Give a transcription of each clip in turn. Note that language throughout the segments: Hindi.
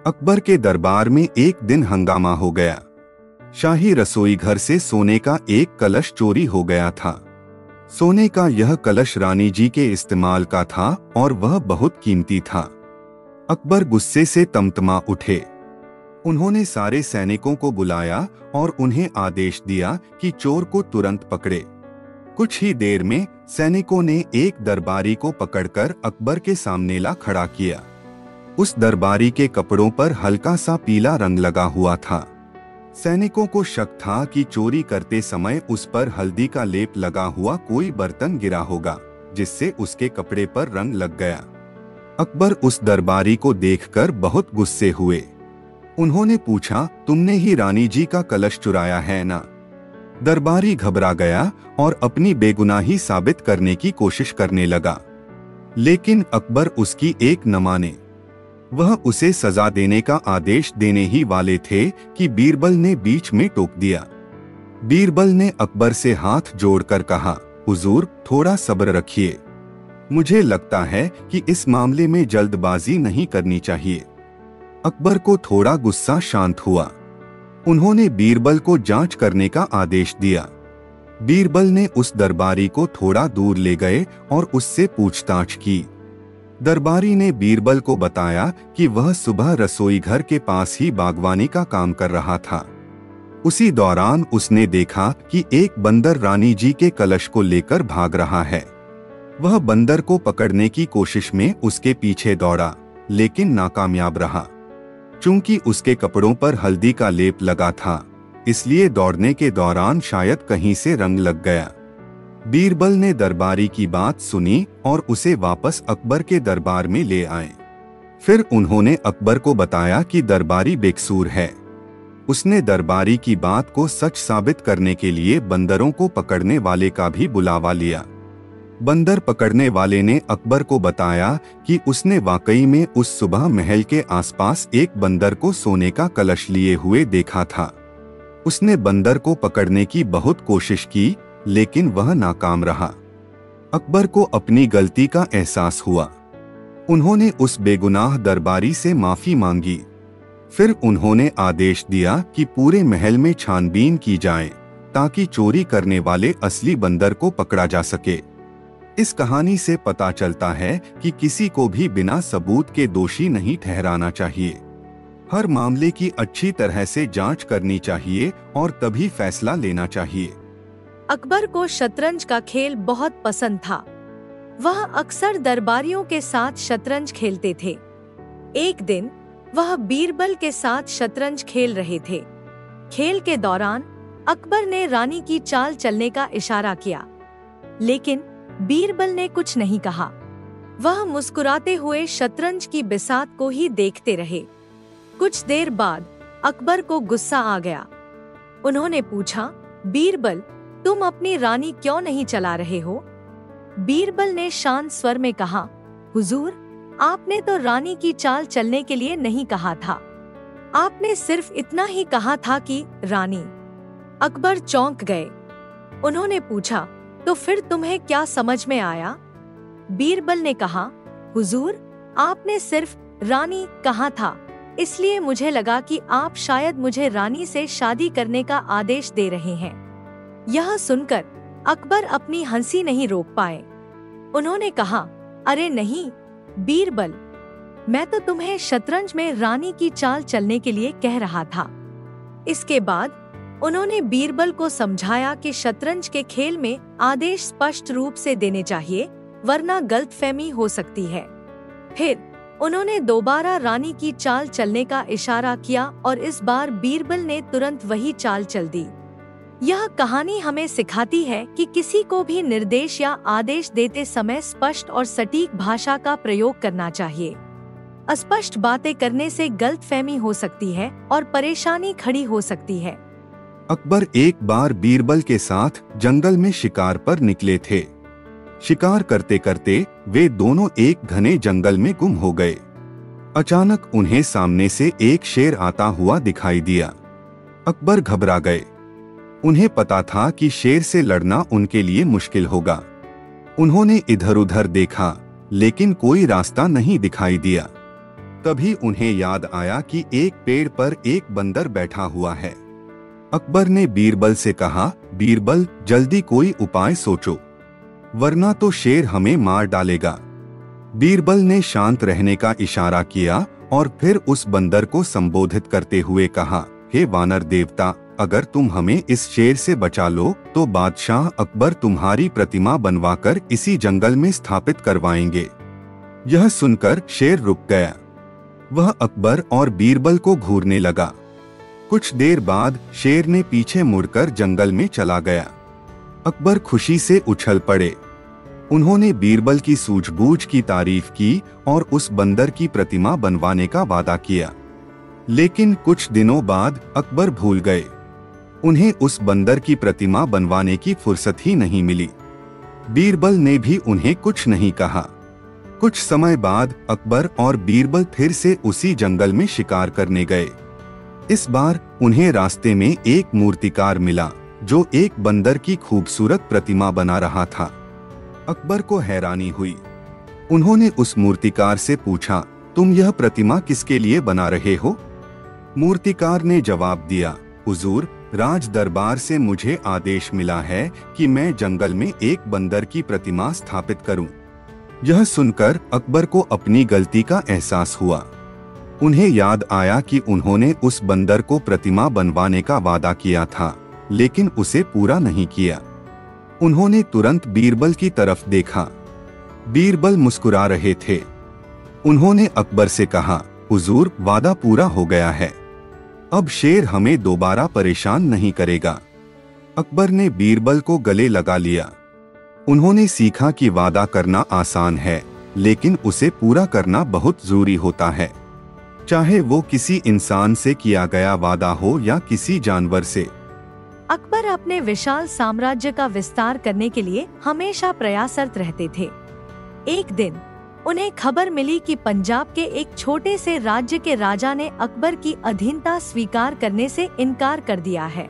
अकबर के दरबार में एक दिन हंगामा हो गया। शाही रसोई घर से सोने का एक कलश चोरी हो गया था। सोने का यह कलश रानी जी के इस्तेमाल का था और वह बहुत कीमती था। अकबर गुस्से से तमतमा उठे। उन्होंने सारे सैनिकों को बुलाया और उन्हें आदेश दिया कि चोर को तुरंत पकड़े। कुछ ही देर में सैनिकों ने एक दरबारी को पकड़कर अकबर के सामने ला खड़ा किया। उस दरबारी के कपड़ों पर हल्का सा पीला रंग लगा हुआ था। सैनिकों को शक था कि चोरी करते समय उस पर हल्दी का लेप लगा हुआ कोई बर्तन गिरा होगा, जिससे उसके कपड़े पर रंग लग गया। अकबर उस दरबारी को देखकर बहुत गुस्से हुए। उन्होंने पूछा, तुमने ही रानी जी का कलश चुराया है ना? दरबारी घबरा गया और अपनी बेगुनाही साबित करने की कोशिश करने लगा, लेकिन अकबर उसकी एक न माने। वह उसे सजा देने का आदेश देने ही वाले थे कि बीरबल ने बीच में टोक दिया। बीरबल ने अकबर से हाथ जोड़कर कहा, हुजूर, थोड़ा सब्र रखिए। मुझे लगता है कि इस मामले में जल्दबाजी नहीं करनी चाहिए। अकबर को थोड़ा गुस्सा शांत हुआ। उन्होंने बीरबल को जांच करने का आदेश दिया। बीरबल ने उस दरबारी को थोड़ा दूर ले गए और उससे पूछताछ की। दरबारी ने बीरबल को बताया कि वह सुबह रसोई घर के पास ही बागवानी का काम कर रहा था। उसी दौरान उसने देखा कि एक बंदर रानी जी के कलश को लेकर भाग रहा है। वह बंदर को पकड़ने की कोशिश में उसके पीछे दौड़ा, लेकिन नाकामयाब रहा। चूंकि उसके कपड़ों पर हल्दी का लेप लगा था, इसलिए दौड़ने के दौरान शायद कहीं से रंग लग गया। बीरबल ने दरबारी की बात सुनी और उसे वापस अकबर के दरबार में ले आए। फिर उन्होंने अकबर को बताया कि दरबारी बेकसूर है। उसने दरबारी की बात को सच साबित करने के लिए बंदरों को पकड़ने वाले का भी बुलावा लिया। बंदर पकड़ने वाले ने अकबर को बताया कि उसने वाकई में उस सुबह महल के आसपास एक बंदर को सोने का कलश लिए हुए देखा था। उसने बंदर को पकड़ने की बहुत कोशिश की, लेकिन वह नाकाम रहा। अकबर को अपनी गलती का एहसास हुआ। उन्होंने उस बेगुनाह दरबारी से माफी मांगी। फिर उन्होंने आदेश दिया कि पूरे महल में छानबीन की जाए, ताकि चोरी करने वाले असली बंदर को पकड़ा जा सके। इस कहानी से पता चलता है कि किसी को भी बिना सबूत के दोषी नहीं ठहराना चाहिए। हर मामले की अच्छी तरह से जांच करनी चाहिए और तभी फैसला लेना चाहिए। अकबर को शतरंज का खेल बहुत पसंद था। वह अक्सर दरबारियों के साथ शतरंज खेलते थे। एक दिन वह बीरबल के साथ शतरंज खेल रहे थे। खेल के दौरान अकबर ने रानी की चाल चलने का इशारा किया, लेकिन बीरबल ने कुछ नहीं कहा। वह मुस्कुराते हुए शतरंज की बिसात को ही देखते रहे। कुछ देर बाद अकबर को गुस्सा आ गया। उन्होंने पूछा, बीरबल, तुम अपनी रानी क्यों नहीं चला रहे हो? बीरबल ने शांत स्वर में कहा, हुजूर, आपने तो रानी की चाल चलने के लिए नहीं कहा था। आपने सिर्फ इतना ही कहा था कि रानी। अकबर चौंक गए। उन्होंने पूछा, तो फिर तुम्हें क्या समझ में आया? बीरबल ने कहा, हुजूर, आपने सिर्फ रानी कहा था, इसलिए मुझे लगा कि आप शायद मुझे रानी से शादी करने का आदेश दे रहे हैं। यह सुनकर अकबर अपनी हंसी नहीं रोक पाए। उन्होंने कहा, अरे नहीं बीरबल, मैं तो तुम्हें शतरंज में रानी की चाल चलने के लिए कह रहा था। इसके बाद उन्होंने बीरबल को समझाया कि शतरंज के खेल में आदेश स्पष्ट रूप से देने चाहिए, वरना गलतफहमी हो सकती है। फिर उन्होंने दोबारा रानी की चाल चलने का इशारा किया और इस बार बीरबल ने तुरंत वही चाल चल दी। यह कहानी हमें सिखाती है कि किसी को भी निर्देश या आदेश देते समय स्पष्ट और सटीक भाषा का प्रयोग करना चाहिए। अस्पष्ट बातें करने से गलतफहमी हो सकती है और परेशानी खड़ी हो सकती है। अकबर एक बार बीरबल के साथ जंगल में शिकार पर निकले थे। शिकार करते करते वे दोनों एक घने जंगल में गुम हो गए। अचानक उन्हें सामने से एक शेर आता हुआ दिखाई दिया। अकबर घबरा गए। उन्हें पता था कि शेर से लड़ना उनके लिए मुश्किल होगा। उन्होंने इधर उधर देखा, लेकिन कोई रास्ता नहीं दिखाई दिया। तभी उन्हें याद आया कि एक पेड़ पर एक बंदर बैठा हुआ है। अकबर ने बीरबल से कहा, बीरबल जल्दी कोई उपाय सोचो, वरना तो शेर हमें मार डालेगा। बीरबल ने शांत रहने का इशारा किया और फिर उस बंदर को संबोधित करते हुए कहा, हे वानर देवता, अगर तुम हमें इस शेर से बचा लो तो बादशाह अकबर तुम्हारी प्रतिमा बनवाकर इसी जंगल में स्थापित करवाएंगे। यह सुनकर शेर रुक गया। वह अकबर और बीरबल को घूरने लगा। कुछ देर बाद शेर ने पीछे मुड़कर जंगल में चला गया। अकबर खुशी से उछल पड़े। उन्होंने बीरबल की सूझबूझ की तारीफ की और उस बंदर की प्रतिमा बनवाने का वादा किया। लेकिन कुछ दिनों बाद अकबर भूल गए। उन्हें उस बंदर की प्रतिमा बनवाने की फुर्सत ही नहीं मिली। बीरबल ने भी उन्हें कुछ नहीं कहा। कुछ समय बाद अकबर और बीरबल फिर से उसी जंगल में शिकार करने गए। इस बार उन्हें रास्ते में एक मूर्तिकार मिला जो एक बंदर की खूबसूरत प्रतिमा बना रहा था। अकबर को हैरानी हुई। उन्होंने उस मूर्तिकार से पूछा, तुम यह प्रतिमा किसके लिए बना रहे हो? मूर्तिकार ने जवाब दिया, हुजूर, राज दरबार से मुझे आदेश मिला है कि मैं जंगल में एक बंदर की प्रतिमा स्थापित करूं। यह सुनकर अकबर को अपनी गलती का एहसास हुआ। उन्हें याद आया कि उन्होंने उस बंदर को प्रतिमा बनवाने का वादा किया था, लेकिन उसे पूरा नहीं किया। उन्होंने तुरंत बीरबल की तरफ देखा। बीरबल मुस्कुरा रहे थे। उन्होंने अकबर से कहा, हुजूर, वादा पूरा हो गया है, अब शेर हमें दोबारा परेशान नहीं करेगा। अकबर ने बीरबल को गले लगा लिया। उन्होंने सीखा कि वादा करना आसान है, लेकिन उसे पूरा करना बहुत जरूरी होता है, चाहे वो किसी इंसान से किया गया वादा हो या किसी जानवर से। अकबर अपने विशाल साम्राज्य का विस्तार करने के लिए हमेशा प्रयासरत रहते थे। एक दिन उन्हें खबर मिली कि पंजाब के एक छोटे से राज्य के राजा ने अकबर की अधीनता स्वीकार करने से इनकार कर दिया है।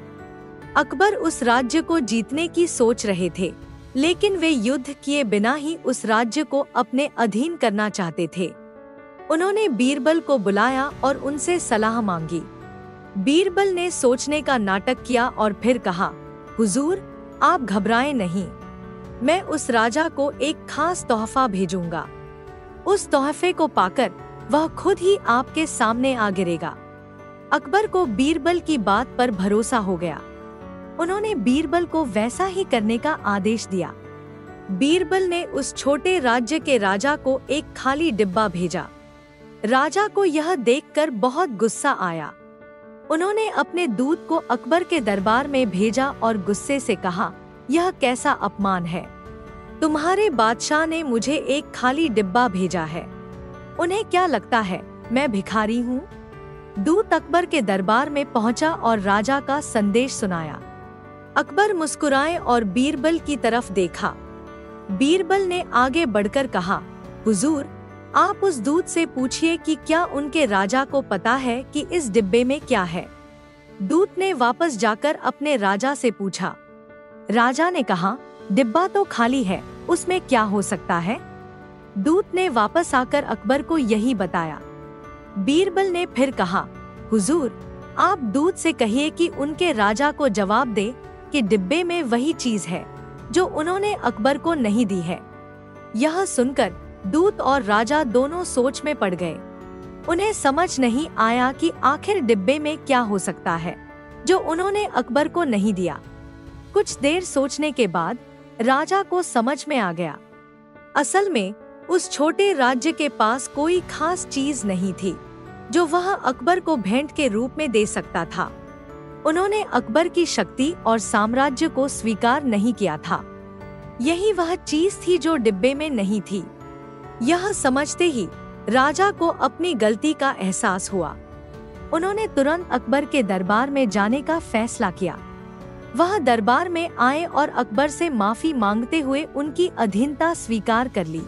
अकबर उस राज्य को जीतने की सोच रहे थे, लेकिन वे युद्ध किए बिना ही उस राज्य को अपने अधीन करना चाहते थे। उन्होंने बीरबल को बुलाया और उनसे सलाह मांगी। बीरबल ने सोचने का नाटक किया और फिर कहा, हुजूर, आप घबराएं नहीं, मैं उस राजा को एक खास तोहफा भेजूंगा। उस तोहफे को पाकर वह खुद ही आपके सामने आ गिरेगा। अकबर को बीरबल की बात पर भरोसा हो गया। उन्होंने बीरबल को वैसा ही करने का आदेश दिया। बीरबल ने उस छोटे राज्य के राजा को एक खाली डिब्बा भेजा। राजा को यह देखकर बहुत गुस्सा आया। उन्होंने अपने दूत को अकबर के दरबार में भेजा और गुस्से से कहा, यह कैसा अपमान है, तुम्हारे बादशाह ने मुझे एक खाली डिब्बा भेजा है। उन्हें क्या लगता है मैं भिखारी हूँ? दूत अकबर के दरबार में पहुंचा और राजा का संदेश सुनाया। अकबर मुस्कुराए और बीरबल की तरफ देखा। बीरबल ने आगे बढ़कर कहा, हुजूर, आप उस दूत से पूछिए कि क्या उनके राजा को पता है कि इस डिब्बे में क्या है। दूत ने वापस जाकर अपने राजा से पूछा। राजा ने कहा, डिब्बा तो खाली है, उसमें क्या हो सकता है? दूत ने वापस आकर अकबर को यही बताया। बीरबल ने फिर कहा, हुजूर, आप दूत से कहिए कि उनके राजा को जवाब दे कि डिब्बे में वही चीज है जो उन्होंने अकबर को नहीं दी है। यह सुनकर दूत और राजा दोनों सोच में पड़ गए। उन्हें समझ नहीं आया कि आखिर डिब्बे में क्या हो सकता है जो उन्होंने अकबर को नहीं दिया। कुछ देर सोचने के बाद राजा को समझ में आ गया। असल में उस छोटे राज्य के पास कोई खास चीज नहीं थी जो वह अकबर को भेंट के रूप में दे सकता था। उन्होंने अकबर की शक्ति और साम्राज्य को स्वीकार नहीं किया था। यही वह चीज थी जो डिब्बे में नहीं थी। यह समझते ही राजा को अपनी गलती का एहसास हुआ। उन्होंने तुरंत अकबर के दरबार में जाने का फैसला किया। वह दरबार में आए और अकबर से माफी मांगते हुए उनकी अधीनता स्वीकार कर ली।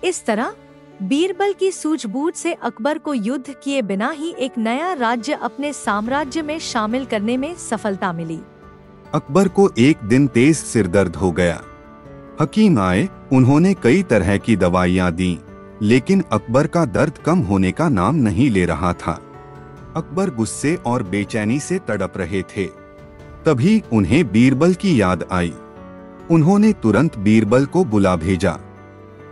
इस तरह बीरबल की सूझबूझ से अकबर को युद्ध किए बिना ही एक नया राज्य अपने साम्राज्य में शामिल करने में सफलता मिली। अकबर को एक दिन तेज सिरदर्द हो गया। हकीम आए, उन्होंने कई तरह की दवाइयाँ दी, लेकिन अकबर का दर्द कम होने का नाम नहीं ले रहा था। अकबर गुस्से और बेचैनी से तड़प रहे थे। तभी उन्हें बीरबल की याद आई। उन्होंने तुरंत बीरबल को बुला भेजा।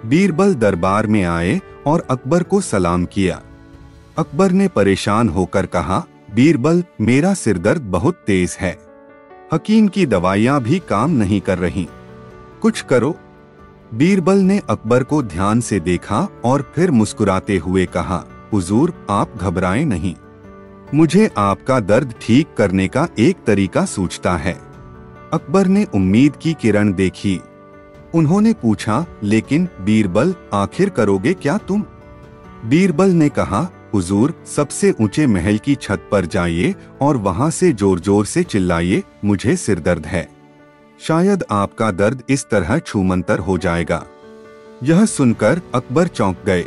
बीरबल दरबार में आए और अकबर को सलाम किया। अकबर ने परेशान होकर कहा, बीरबल, मेरा सिरदर्द बहुत तेज है। हकीम की दवाइयां भी काम नहीं कर रही, कुछ करो। बीरबल ने अकबर को ध्यान से देखा और फिर मुस्कुराते हुए कहा, हुजूर, आप घबराएं नहीं, मुझे आपका दर्द ठीक करने का एक तरीका सूझता है। अकबर ने उम्मीद की किरण देखी। उन्होंने पूछा, लेकिन बीरबल, आखिर करोगे क्या तुम? बीरबल ने कहा, हुजूर, सबसे ऊंचे महल की छत पर जाइए और वहां से जोर जोर से चिल्लाइए, मुझे सिरदर्द है। शायद आपका दर्द इस तरह छूमंतर हो जाएगा। यह सुनकर अकबर चौंक गए।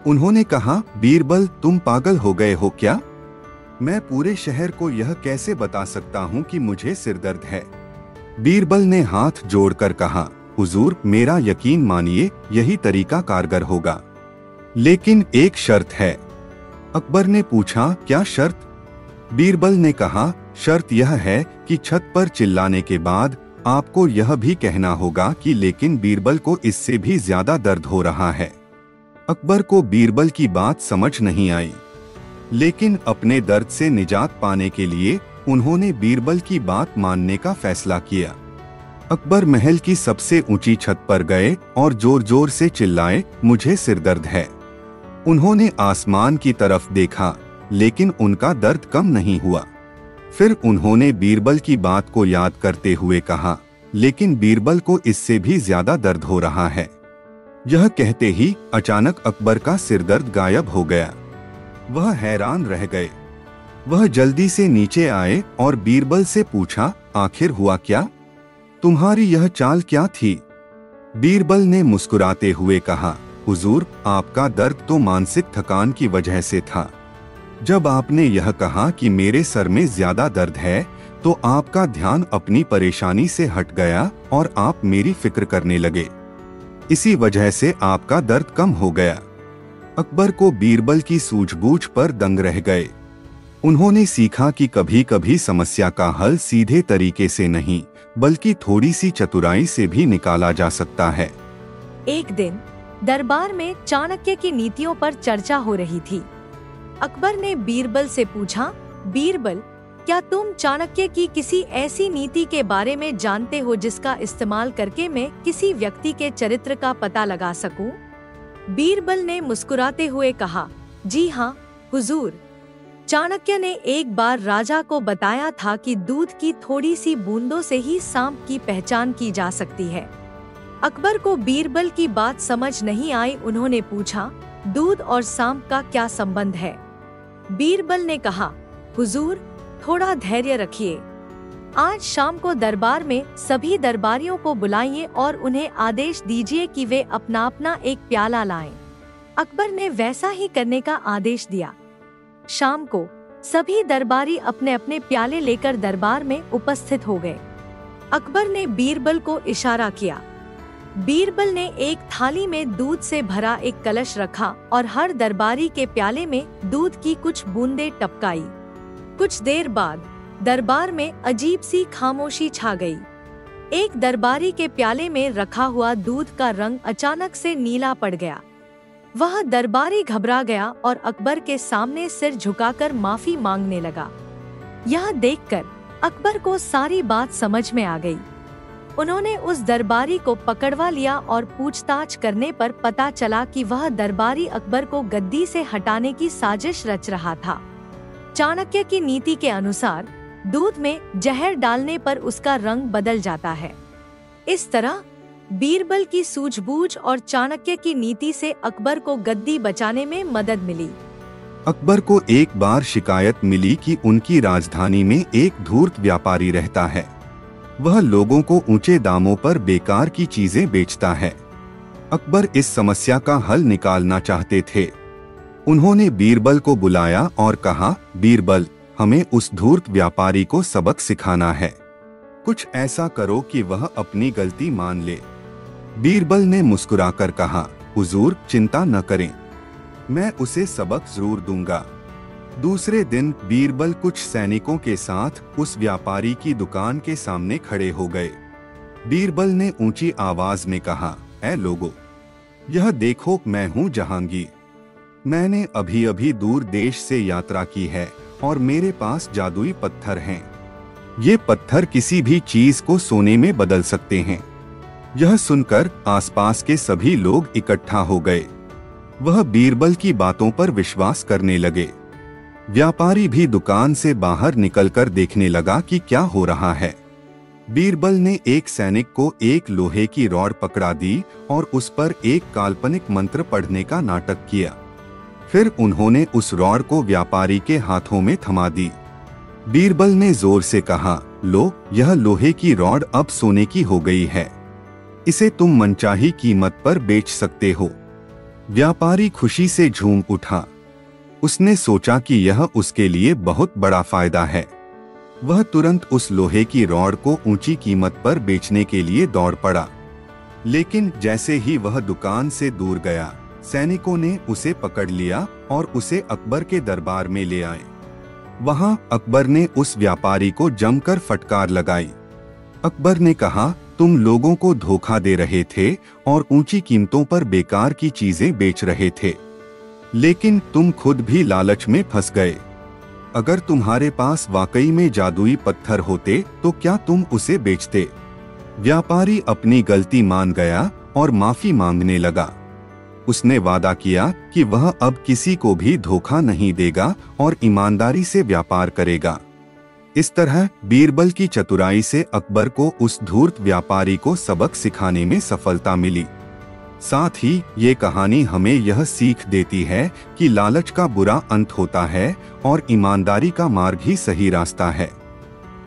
उन्होंने कहा, बीरबल, तुम पागल हो गए हो क्या? मैं पूरे शहर को यह कैसे बता सकता हूँ कि मुझे सिरदर्द है? बीरबल ने हाथ जोड़कर कहा, हुजूर, मेरा यकीन मानिए, यही तरीका कारगर होगा, लेकिन एक शर्त है। अकबर ने पूछा, क्या शर्त? बीरबल ने कहा, शर्त यह है कि छत पर चिल्लाने के बाद आपको यह भी कहना होगा कि लेकिन बीरबल को इससे भी ज्यादा दर्द हो रहा है। अकबर को बीरबल की बात समझ नहीं आई, लेकिन अपने दर्द से निजात पाने के लिए उन्होंने बीरबल की बात मानने का फैसला किया। अकबर महल की सबसे ऊंची छत पर गए और जोर जोर से चिल्लाए, मुझे सिरदर्द है। उन्होंने आसमान की तरफ देखा, लेकिन उनका दर्द कम नहीं हुआ। फिर उन्होंने बीरबल की बात को याद करते हुए कहा, लेकिन बीरबल को इससे भी ज्यादा दर्द हो रहा है। यह कहते ही अचानक अकबर का सिरदर्द गायब हो गया। वह हैरान रह गए। वह जल्दी से नीचे आए और बीरबल से पूछा, आखिर हुआ क्या? तुम्हारी यह चाल क्या थी? बीरबल ने मुस्कुराते हुए कहा, हुजूर, आपका दर्द तो मानसिक थकान की वजह से था। जब आपने यह कहा कि मेरे सर में ज्यादा दर्द है, तो आपका ध्यान अपनी परेशानी से हट गया और आप मेरी फिक्र करने लगे। इसी वजह से आपका दर्द कम हो गया। अकबर को बीरबल की सूझबूझ पर दंग रह गए। उन्होंने सीखा कि कभी कभी समस्या का हल सीधे तरीके से नहीं, बल्कि थोड़ी सी चतुराई से भी निकाला जा सकता है। एक दिन दरबार में चाणक्य की नीतियों पर चर्चा हो रही थी। अकबर ने बीरबल से पूछा, बीरबल, क्या तुम चाणक्य की किसी ऐसी नीति के बारे में जानते हो जिसका इस्तेमाल करके मैं किसी व्यक्ति के चरित्र का पता लगा सकूं? बीरबल ने मुस्कुराते हुए कहा, जी हाँ हुजूर। चाणक्य ने एक बार राजा को बताया था कि दूध की थोड़ी सी बूंदों से ही सांप की पहचान की जा सकती है। अकबर को बीरबल की बात समझ नहीं आई। उन्होंने पूछा, दूध और सांप का क्या संबंध है? बीरबल ने कहा, हुजूर, थोड़ा धैर्य रखिए। आज शाम को दरबार में सभी दरबारियों को बुलाइए और उन्हें आदेश दीजिए कि वे अपना अपना एक प्याला लाएं। अकबर ने वैसा ही करने का आदेश दिया। शाम को सभी दरबारी अपने अपने प्याले लेकर दरबार में उपस्थित हो गए। अकबर ने बीरबल को इशारा किया। बीरबल ने एक थाली में दूध से भरा एक कलश रखा और हर दरबारी के प्याले में दूध की कुछ बूंदें टपकाई। कुछ देर बाद दरबार में अजीब सी खामोशी छा गई। एक दरबारी के प्याले में रखा हुआ दूध का रंग अचानक से नीला पड़ गया। वह दरबारी घबरा गया और अकबर के सामने सिर झुकाकर माफी मांगने लगा। यह देखकर अकबर को सारी बात समझ में आ गई। उन्होंने उस दरबारी को पकड़वा लिया और पूछताछ करने पर पता चला कि वह दरबारी अकबर को गद्दी से हटाने की साजिश रच रहा था। चाणक्य की नीति के अनुसार दूध में जहर डालने पर उसका रंग बदल जाता है। इस तरह बीरबल की सूझबूझ और चाणक्य की नीति से अकबर को गद्दी बचाने में मदद मिली। अकबर को एक बार शिकायत मिली कि उनकी राजधानी में एक धूर्त व्यापारी रहता है। वह लोगों को ऊंचे दामों पर बेकार की चीजें बेचता है। अकबर इस समस्या का हल निकालना चाहते थे। उन्होंने बीरबल को बुलाया और कहा, बीरबल, हमें उस धूर्त व्यापारी को सबक सिखाना है। कुछ ऐसा करो कि वह अपनी गलती मान ले। बीरबल ने मुस्कुराकर कहा, हुजूर चिंता न करें, मैं उसे सबक जरूर दूंगा। दूसरे दिन बीरबल कुछ सैनिकों के साथ उस व्यापारी की दुकान के सामने खड़े हो गए। बीरबल ने ऊंची आवाज में कहा, ऐ लोगों, यह देखो, मैं हूँ जहांगीर। मैंने अभी अभी दूर देश से यात्रा की है और मेरे पास जादुई पत्थर हैं। ये पत्थर किसी भी चीज को सोने में बदल सकते हैं। यह सुनकर आसपास के सभी लोग इकट्ठा हो गए। वह बीरबल की बातों पर विश्वास करने लगे। व्यापारी भी दुकान से बाहर निकलकर देखने लगा कि क्या हो रहा है। बीरबल ने एक सैनिक को एक लोहे की रॉड पकड़ा दी और उस पर एक काल्पनिक मंत्र पढ़ने का नाटक किया। फिर उन्होंने उस रॉड को व्यापारी के हाथों में थमा दी। बीरबल ने जोर से कहा, लो, यह लोहे की रॉड अब सोने की हो गई है। इसे तुम मनचाही कीमत पर बेच सकते हो। व्यापारी खुशी से झूम उठा। उसने सोचा कि यह उसके लिए बहुत बड़ा फायदा है। वह तुरंत उस लोहे की रॉड को ऊंची कीमत पर बेचने के लिए दौड़ पड़ा। लेकिन जैसे ही वह दुकान से दूर गया, सैनिकों ने उसे पकड़ लिया और उसे अकबर के दरबार में ले आए। वहां अकबर ने उस व्यापारी को जमकर फटकार लगाई। अकबर ने कहा, तुम लोगों को धोखा दे रहे थे और ऊंची कीमतों पर बेकार की चीजें बेच रहे थे, लेकिन तुम खुद भी लालच में फंस गए। अगर तुम्हारे पास वाकई में जादुई पत्थर होते तो क्या तुम उसे बेचते? व्यापारी अपनी गलती मान गया और माफी मांगने लगा। उसने वादा किया कि वह अब किसी को भी धोखा नहीं देगा और ईमानदारी से व्यापार करेगा। इस तरह बीरबल की चतुराई से अकबर को उस धूर्त व्यापारी को सबक सिखाने में सफलता मिली। साथ ही ये कहानी हमें यह सीख देती है कि लालच का बुरा अंत होता है और ईमानदारी का मार्ग ही सही रास्ता है।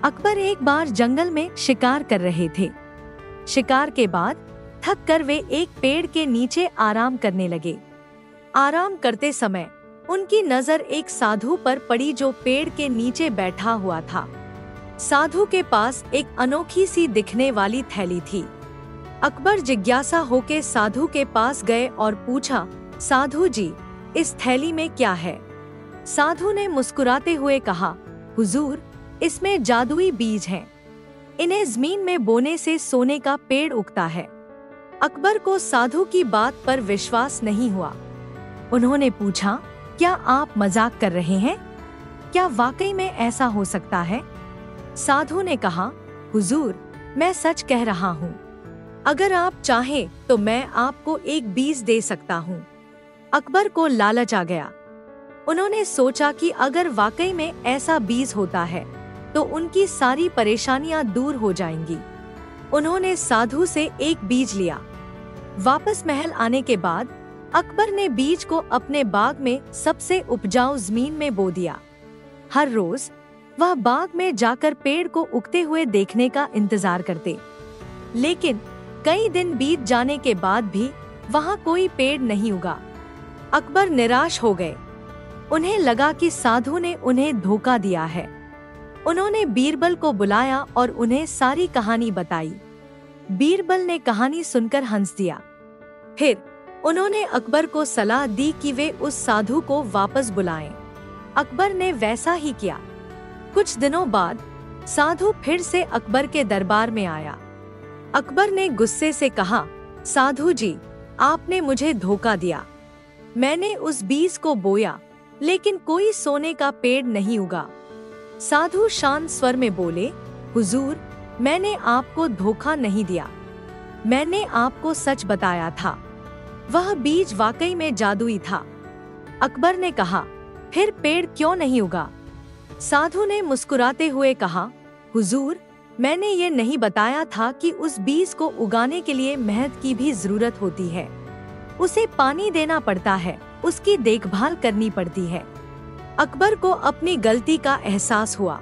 अकबर एक बार जंगल में शिकार कर रहे थे। शिकार के बाद थक कर वे एक पेड़ के नीचे आराम करने लगे। आराम करते समय उनकी नजर एक साधु पर पड़ी जो पेड़ के नीचे बैठा हुआ था। साधु के पास एक अनोखी सी दिखने वाली थैली थी। अकबर जिज्ञासा होके साधु के पास गए और पूछा, साधु जी, इस थैली में क्या है? साधु ने मुस्कुराते हुए कहा, हुजूर, इसमें जादुई बीज हैं। इन्हें जमीन में बोने से सोने का पेड़ उगता है। अकबर को साधु की बात पर विश्वास नहीं हुआ। उन्होंने पूछा, क्या आप मजाक कर रहे हैं? क्या वाकई में ऐसा हो सकता है? साधु ने कहा, हुजूर, मैं सच कह रहा हूँ। अगर आप चाहें तो मैं आपको एक बीज दे सकता हूँ। अकबर को लालच आ गया। उन्होंने सोचा कि अगर वाकई में ऐसा बीज होता है तो उनकी सारी परेशानियां दूर हो जाएंगी। उन्होंने साधु से एक बीज लिया। वापस महल आने के बाद अकबर ने बीज को अपने बाग में सबसे उपजाऊ जमीन में बो दिया। हर रोज वह बाग में जाकर पेड़ को उगते हुए देखने का इंतजार करते। लेकिन कई दिन बीत जाने के बाद भी वहां कोई पेड़ नहीं उगा। अकबर निराश हो गए। उन्हें लगा कि साधु ने उन्हें धोखा दिया है। उन्होंने बीरबल को बुलाया और उन्हें सारी कहानी बताई। बीरबल ने कहानी सुनकर हंस दिया। फिर उन्होंने अकबर को सलाह दी कि वे उस साधु को वापस बुलाएं। अकबर ने वैसा ही किया। कुछ दिनों बाद साधु फिर से अकबर के दरबार में आया। अकबर ने गुस्से से कहा, साधु जी, आपने मुझे धोखा दिया। मैंने उस बीज को बोया, लेकिन कोई सोने का पेड़ नहीं उगा। साधु शांत स्वर में बोले, हुजूर, मैंने आपको धोखा नहीं दिया। मैंने आपको सच बताया था। वह बीज वाकई में जादुई था। अकबर ने कहा, फिर पेड़ क्यों नहीं उगा? साधु ने मुस्कुराते हुए कहा, हुजूर, मैंने ये नहीं बताया था कि उस बीज को उगाने के लिए मेहनत की भी जरूरत होती है। उसे पानी देना पड़ता है, उसकी देखभाल करनी पड़ती है। अकबर को अपनी गलती का एहसास हुआ।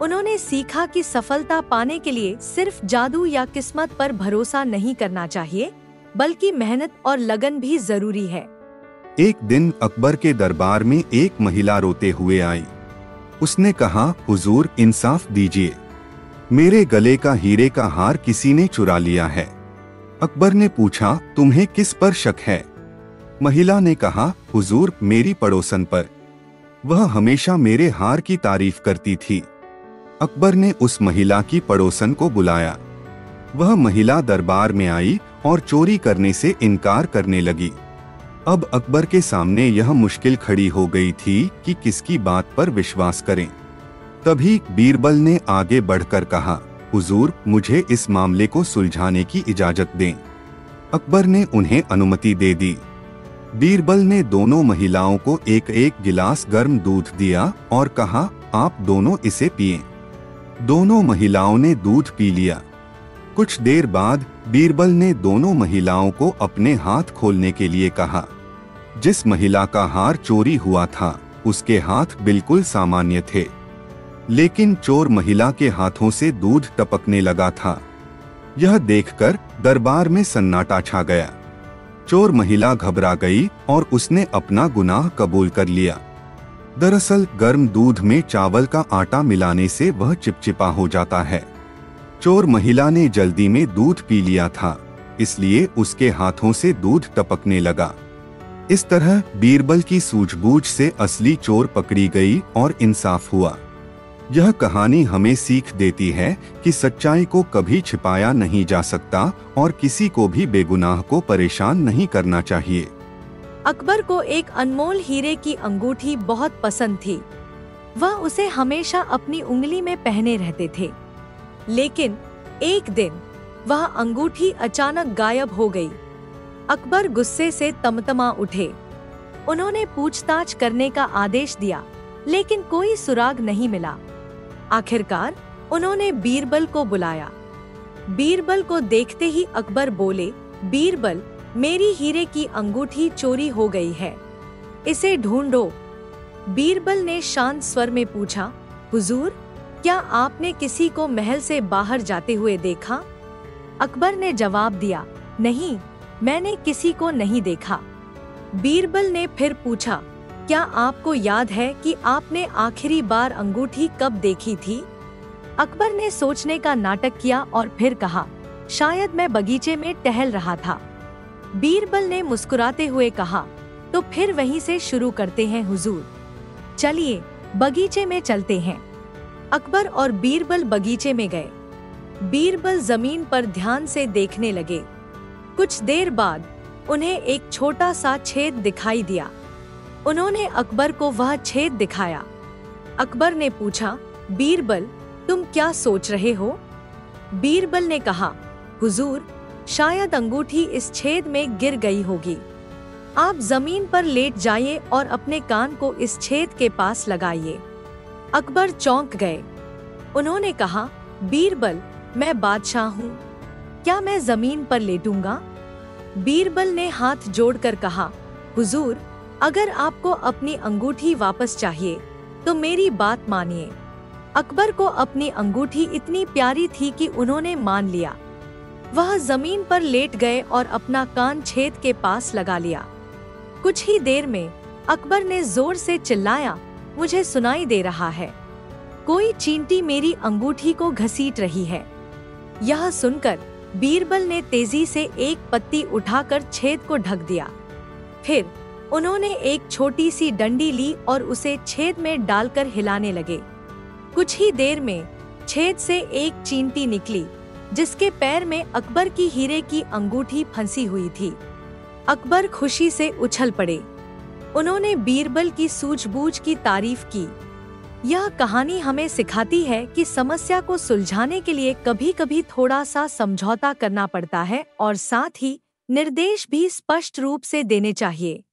उन्होंने सीखा कि सफलता पाने के लिए सिर्फ जादू या किस्मत पर भरोसा नहीं करना चाहिए, बल्कि मेहनत और लगन भी जरूरी है। एक दिन अकबर के दरबार में एक महिला रोते हुए आई। उसने कहा, हुजूर, इंसाफ दीजिए, मेरे गले का हीरे का हार किसी ने चुरा लिया है। अकबर ने पूछा, तुम्हें किस पर शक है? महिला ने कहा, हुजूर, मेरी पड़ोसन पर। वह हमेशा मेरे हार की तारीफ करती थी। अकबर ने उस महिला की पड़ोसन को बुलाया। वह महिला दरबार में आई और चोरी करने से इनकार करने लगी। अब अकबर के सामने यह मुश्किल खड़ी हो गई थी कि किसकी बात पर विश्वास करें। तभी बीरबल ने आगे बढ़कर कहा, हुजूर, मुझे इस मामले को सुलझाने की इजाजत दें। अकबर ने उन्हें अनुमति दे दी। बीरबल ने दोनों महिलाओं को एक एक गिलास गर्म दूध दिया और कहा, आप दोनों इसे पिएं। दोनों महिलाओं ने दूध पी लिया। कुछ देर बाद बीरबल ने दोनों महिलाओं को अपने हाथ खोलने के लिए कहा। जिस महिला का हार चोरी हुआ था, उसके हाथ बिल्कुल सामान्य थे, लेकिन चोर महिला के हाथों से दूध टपकने लगा था। यह देखकर दरबार में सन्नाटा छा गया। चोर महिला घबरा गई और उसने अपना गुनाह कबूल कर लिया। दरअसल गर्म दूध में चावल का आटा मिलाने से वह चिपचिपा हो जाता है। चोर महिला ने जल्दी में दूध पी लिया था, इसलिए उसके हाथों से दूध टपकने लगा। इस तरह बीरबल की सूझबूझ से असली चोर पकड़ी गई और इंसाफ हुआ। यह कहानी हमें सीख देती है कि सच्चाई को कभी छिपाया नहीं जा सकता और किसी को भी बेगुनाह को परेशान नहीं करना चाहिए। अकबर को एक अनमोल हीरे की अंगूठी बहुत पसंद थी। वह उसे हमेशा अपनी उंगली में पहने रहते थे। लेकिन एक दिन वह अंगूठी अचानक गायब हो गई। अकबर गुस्से से तमतमा उठे। उन्होंने पूछताछ करने का आदेश दिया, लेकिन कोई सुराग नहीं मिला। आखिरकार उन्होंने बीरबल को बुलाया। बीरबल को देखते ही अकबर बोले, बीरबल, मेरी हीरे की अंगूठी चोरी हो गई है, इसे ढूंढो। बीरबल ने शांत स्वर में पूछा, हुजूर, क्या आपने किसी को महल से बाहर जाते हुए देखा? अकबर ने जवाब दिया, नहीं, मैंने किसी को नहीं देखा। बीरबल ने फिर पूछा, क्या आपको याद है कि आपने आखिरी बार अंगूठी कब देखी थी? अकबर ने सोचने का नाटक किया और फिर कहा, शायद मैं बगीचे में टहल रहा था। बीरबल ने मुस्कुराते हुए कहा, तो फिर वहीं से शुरू करते हैं हुजूर। चलिए बगीचे में चलते हैं। अकबर और बीरबल बगीचे में गए। बीरबल जमीन पर ध्यान से देखने लगे। कुछ देर बाद उन्हें एक छोटा सा छेद दिखाई दिया। उन्होंने अकबर को वह छेद दिखाया। अकबर ने पूछा, बीरबल, तुम क्या सोच रहे हो? बीरबल ने कहा, हुजूर, शायद अंगूठी इस छेद में गिर गई होगी। आप जमीन पर लेट जाइए और अपने कान को इस छेद के पास लगाइए। अकबर चौंक गए। उन्होंने कहा, बीरबल, मैं बादशाह हूँ, क्या मैं जमीन पर लेटूंगा? बीरबल ने हाथ जोड़कर कहा, हुजूर, अगर आपको अपनी अंगूठी वापस चाहिए तो मेरी बात मानिए। अकबर को अपनी अंगूठी इतनी प्यारी थी कि उन्होंने मान लिया। वह जमीन पर लेट गए और अपना कान छेद के पास लगा लिया। कुछ ही देर में अकबर ने जोर से चिल्लाया, मुझे सुनाई दे रहा है, कोई चींटी मेरी अंगूठी को घसीट रही है। यह सुनकर बीरबल ने तेजी से एक पत्ती उठाकर छेद को ढक दिया। फिर उन्होंने एक छोटी सी डंडी ली और उसे छेद में डालकर हिलाने लगे। कुछ ही देर में छेद से एक चींटी निकली, जिसके पैर में अकबर की हीरे की अंगूठी फंसी हुई थी। अकबर खुशी से उछल पड़े। उन्होंने बीरबल की सूझबूझ की तारीफ की। यह कहानी हमें सिखाती है कि समस्या को सुलझाने के लिए कभी कभी थोड़ा सा समझौता करना पड़ता है और साथ ही निर्देश भी स्पष्ट रूप से देने चाहिए।